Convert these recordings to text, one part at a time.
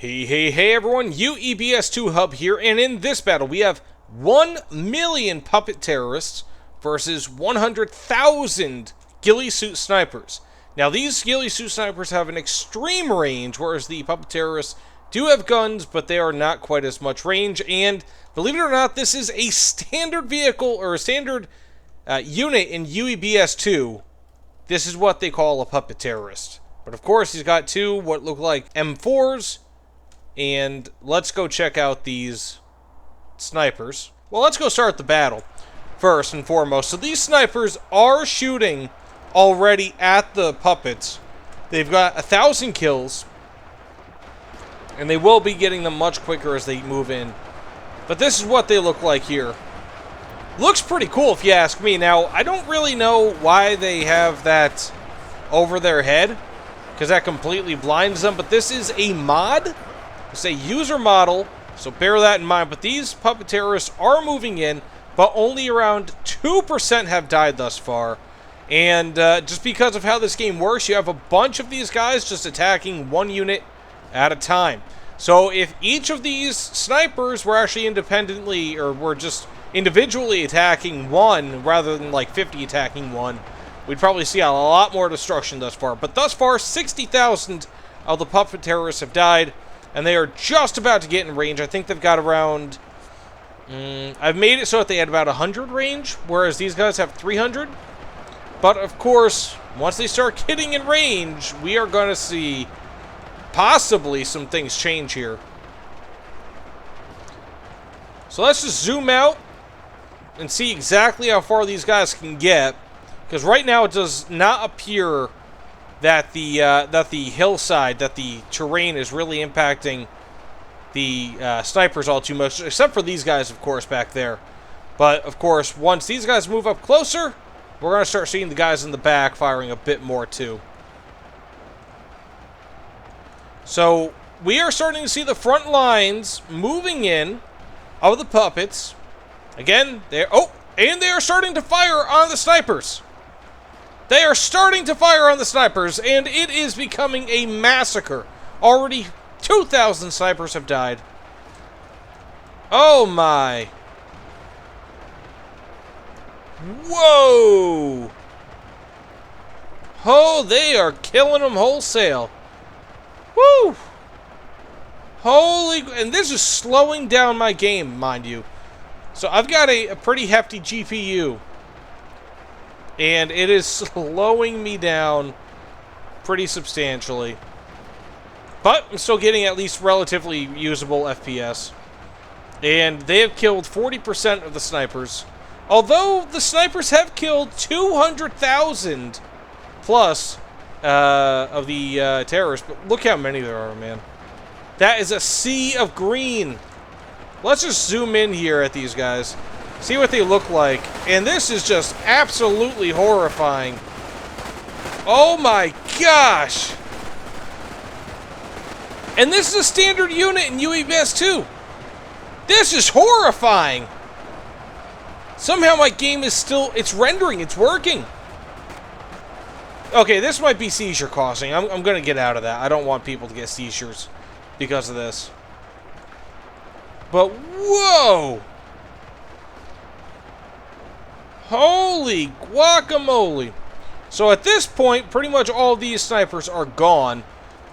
Hey everyone, UEBS 2 Hub here, and in this battle we have 1 million puppet terrorists versus 100,000 ghillie suit snipers. Now these ghillie suit snipers have an extreme range, whereas the puppet terrorists do have guns, but they are not quite as much range, and believe it or not, this is a standard vehicle, or a standard unit in UEBS 2. This is what they call a puppet terrorist. But of course, he's got two what look like M4s. And let's go check out these snipers. Well, let's go start the battle first and foremost. So these snipers are shooting already at the puppets. They've got 1,000 kills. And they will be getting them much quicker as they move in. But this is what they look like here. Looks pretty cool if you ask me. Now, I don't really know why they have that over their head, because that completely blinds them. But this is a mod. It's a user model, so bear that in mind. But these puppet terrorists are moving in, but only around 2% have died thus far. And just because of how this game works, you have a bunch of these guys just attacking one unit at a time. So if each of these snipers were actually independently, or were just individually attacking one, rather than like 50 attacking one, we'd probably see a lot more destruction thus far. But thus far, 60,000 of the puppet terrorists have died. And they are just about to get in range. I think they've got around... I've made it so that they had about 100 range, whereas these guys have 300. But, of course, once they start getting in range, we are going to see possibly some things change here. So let's just zoom out and see exactly how far these guys can get. Because right now it does not appear that the hillside, that the terrain is really impacting the snipers all too much, except for these guys, of course, back there. But, of course, once these guys move up closer, we're going to start seeing the guys in the back firing a bit more, too. So, we are starting to see the front lines moving in of the puppets. Again, and they are starting to fire on the snipers. They are starting to fire on the snipers, and it is becoming a massacre. Already 2,000 snipers have died. Oh my. Whoa. Oh, they are killing them wholesale. Woo. Holy, and this is slowing down my game, mind you. So I've got a pretty hefty GPU. And it is slowing me down pretty substantially. But I'm still getting at least relatively usable FPS. And they have killed 40% of the snipers. Although the snipers have killed 200,000 plus of the terrorists. But look how many there are, man. That is a sea of green. Let's just zoom in here at these guys. See what they look like. And this is just absolutely horrifying. Oh my gosh. And this is a standard unit in UEBS 2. This is horrifying. Somehow my game is still... It's rendering. It's working. Okay, this might be seizure causing. I'm going to get out of that. I don't want people to get seizures because of this. But whoa. Holy guacamole. So at this point, pretty much all of these snipers are gone.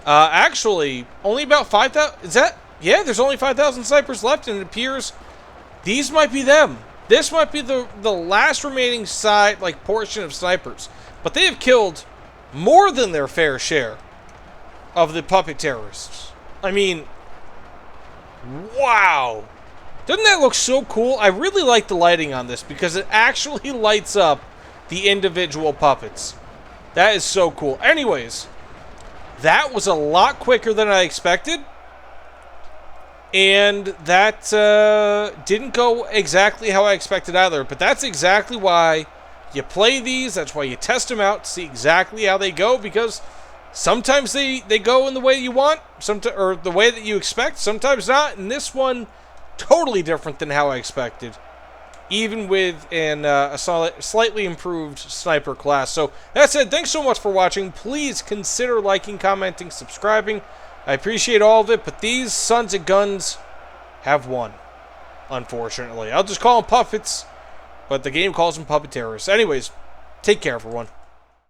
Actually, only about 5,000... Is that... Yeah, there's only 5,000 snipers left, and it appears these might be them. This might be the last remaining portion of snipers. But they have killed more than their fair share of the puppet terrorists. I mean... Wow. Doesn't that look so cool? I really like the lighting on this because it actually lights up the individual puppets. That is so cool. Anyways, that was a lot quicker than I expected. And that didn't go exactly how I expected either. But that's exactly why you play these. That's why you test them out to see exactly how they go. Because sometimes they go in the way you want, or the way that you expect. Sometimes not. And this one... totally different than how I expected, even with a slightly improved sniper class. So that said, thanks so much for watching. Please consider liking, commenting, subscribing. I appreciate all of it, but these sons of guns have won, unfortunately. I'll just call them puppets, but the game calls them puppet terrorists. Anyways, take care, everyone.